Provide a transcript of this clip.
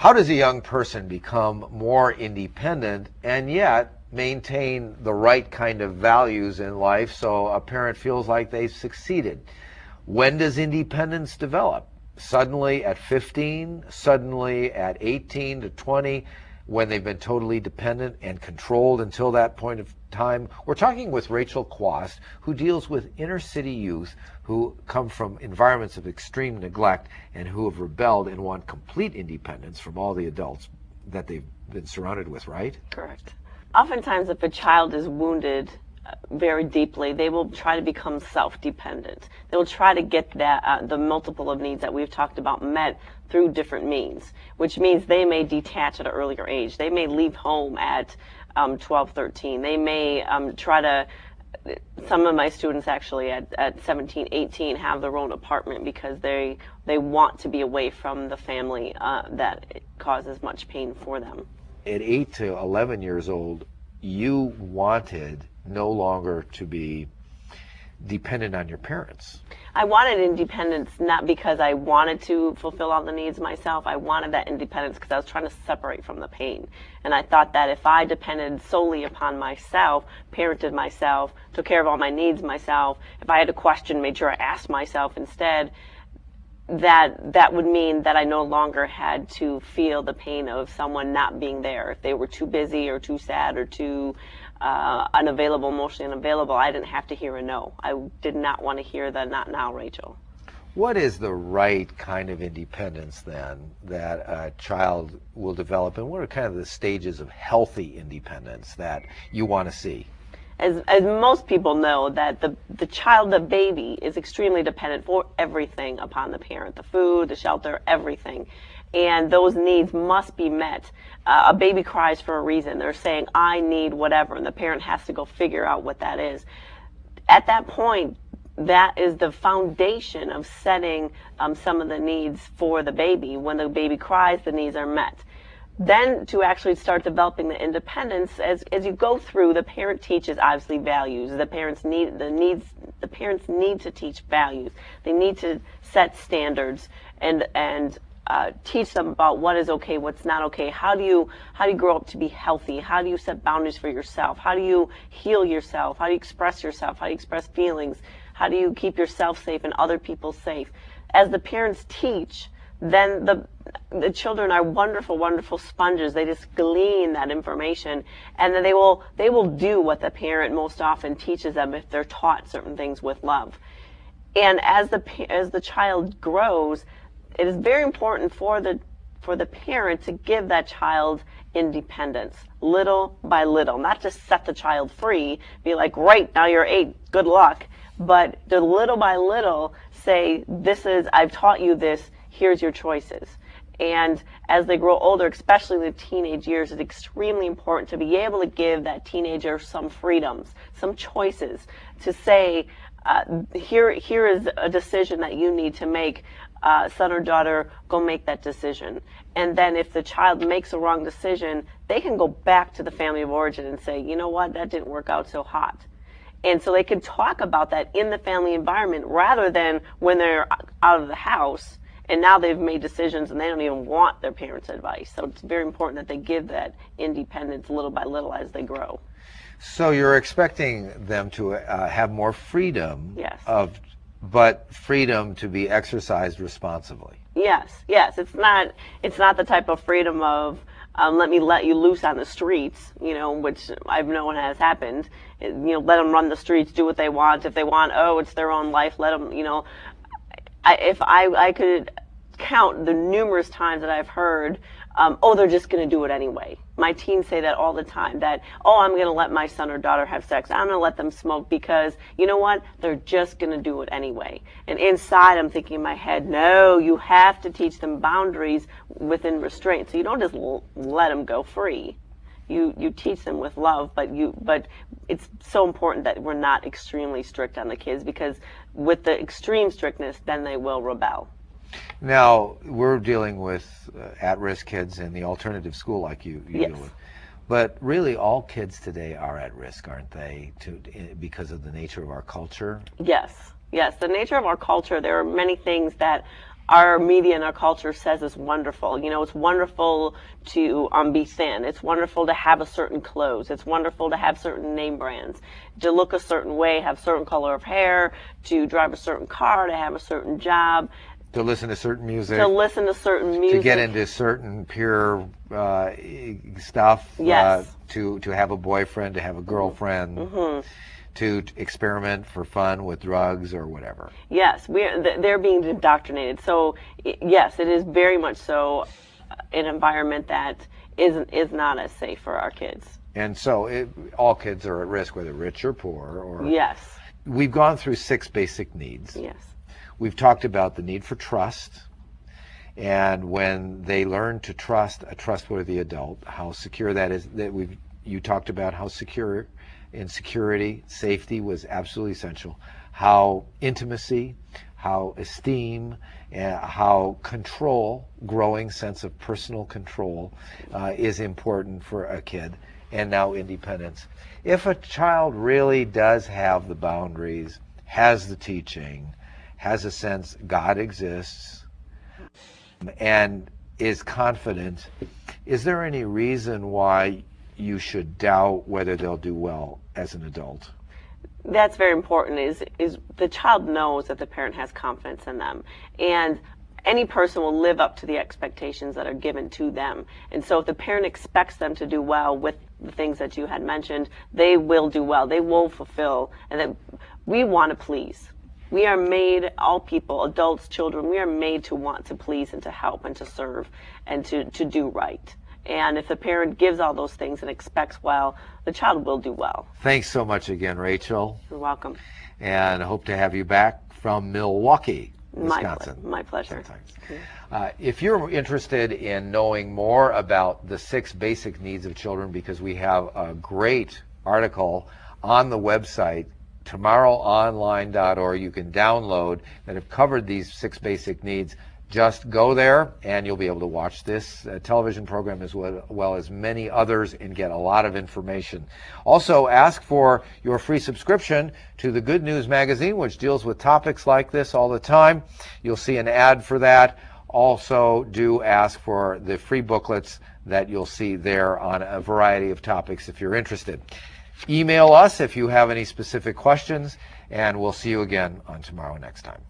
How does a young person become more independent and yet maintain the right kind of values in life so a parent feels like they've succeeded? When does independence develop? Suddenly at 15, suddenly at 18 to 20, when they've been totally dependent and controlled until that point of time? We're talking with Rachel Quast, who deals with inner city youth who come from environments of extreme neglect and who have rebelled and want complete independence from all the adults that they've been surrounded with, right? Correct. Oftentimes, if a child is wounded very deeply, they will try to become self-dependent. They will try to get that the multiple of needs that we've talked about met through different means, which means they may detach at an earlier age. They may leave home at 12, 13. They may try to, some of my students actually at 17, 18 have their own apartment because they want to be away from the family that causes much pain for them. At 8 to 11 years old, you wanted no longer to be dependent on your parents. I wanted independence not because I wanted to fulfill all the needs myself. I wanted that independence because I was trying to separate from the pain. And I thought that if I depended solely upon myself, parented myself, took care of all my needs myself, if I had a question, made sure I asked myself instead, that would mean that I no longer had to feel the pain of someone not being there. If they were too busy or too sad or too unavailable, emotionally unavailable, I didn't have to hear a no. I did not want to hear the not now, Rachel. What is the right kind of independence then that a child will develop, and what are kind of the stages of healthy independence that you want to see? As most people know, that the child, the baby, is extremely dependent for everything upon the parent, the food, the shelter, everything. And those needs must be met. A baby cries for a reason. They're saying, I need whatever, and the parent has to go figure out what that is. At that point, that is the foundation of setting some of the needs for the baby. When the baby cries, the needs are met. Then to actually start developing the independence, as you go through, the parent teaches obviously values. The parents need to teach values. They need to set standards and teach them about what is okay, what's not okay. How do you grow up to be healthy? How do you set boundaries for yourself? How do you heal yourself? How do you express yourself? How do you express feelings? How do you keep yourself safe and other people safe? As the parents teach, then the children are wonderful, wonderful sponges. They just glean that information, and then they will do what the parent most often teaches them if they're taught certain things with love. And as the child grows, it is very important for the parent to give that child independence, little by little, not just set the child free, be like, right, now you're 8, good luck, but to little by little say, I've taught you this, here's your choices. And as they grow older, especially in the teenage years, it's extremely important to be able to give that teenager some freedoms, some choices, to say, here is a decision that you need to make, son or daughter, go make that decision. And then if the child makes a wrong decision, they can go back to the family of origin and say, you know what, that didn't work out so hot. And so they can talk about that in the family environment rather than when they're out of the house and now they've made decisions and they don't even want their parents' advice. So it's very important that they give that independence little by little as they grow. So you're expecting them to have more freedom, yes, but freedom to be exercised responsibly. Yes. It's not the type of freedom of let me let you loose on the streets, which I've known has happened. Let them run the streets, do what they want. If they want, it's their own life. Let them, if I could count the numerous times that I've heard, they're just going to do it anyway. My teens say that all the time, that, I'm going to let my son or daughter have sex. I'm going to let them smoke because, you know what, they're just going to do it anyway. And inside I'm thinking in my head, no, you have to teach them boundaries within restraint. So you don't just let them go free. You teach them with love, but it's so important that we're not extremely strict on the kids, because with the extreme strictness, then they will rebel. Now, we're dealing with at-risk kids in the alternative school like you yes, deal with. But really, all kids today are at risk, aren't they, because of the nature of our culture? Yes. The nature of our culture, there are many things that our media and our culture says is wonderful. You know, it's wonderful to be thin. It's wonderful to have a certain clothes. It's wonderful to have certain name brands, to look a certain way, have certain color of hair, to drive a certain car, to have a certain job. To listen to certain music. To listen to certain music. To get into certain pure stuff. Yes. To have a boyfriend, to have a girlfriend. Mm-hmm. To experiment for fun with drugs or whatever. Yes, they're being indoctrinated. So yes, it is very much so an environment that is not as safe for our kids. And so all kids are at risk, whether rich or poor. Or yes. We've gone through 6 basic needs. Yes. We've talked about the need for trust, and when they learn to trust a trustworthy adult, how secure that is. You talked about how secure in security, safety was absolutely essential. How intimacy, how esteem, how control, growing sense of personal control is important for a kid, and now independence. If a child really does have the boundaries, has the teaching, has a sense God exists, and is confident, is there any reason why you should doubt whether they'll do well as an adult? That's very important, is the child knows that the parent has confidence in them. And any person will live up to the expectations that are given to them. And so if the parent expects them to do well with the things that you had mentioned, they will do well. They will fulfill. And then we want to please. We are made, all people, adults, children, we are made to want to please and to help and to serve and to do right. And if the parent gives all those things and expects well, the child will do well. Thanks so much again, Rachel. You're welcome. And I hope to have you back from Milwaukee, Wisconsin. My pleasure. If you're interested in knowing more about the 6 basic needs of children, because we have a great article on the website, tomorrowonline.org, you can download that have covered these 6 basic needs. Just go there and you'll be able to watch this television program as well as many others and get a lot of information. Also, ask for your free subscription to the Good News magazine, which deals with topics like this all the time. You'll see an ad for that. Also, do ask for the free booklets that you'll see there on a variety of topics if you're interested. Email us if you have any specific questions, and we'll see you again on Tomorrow Next Time.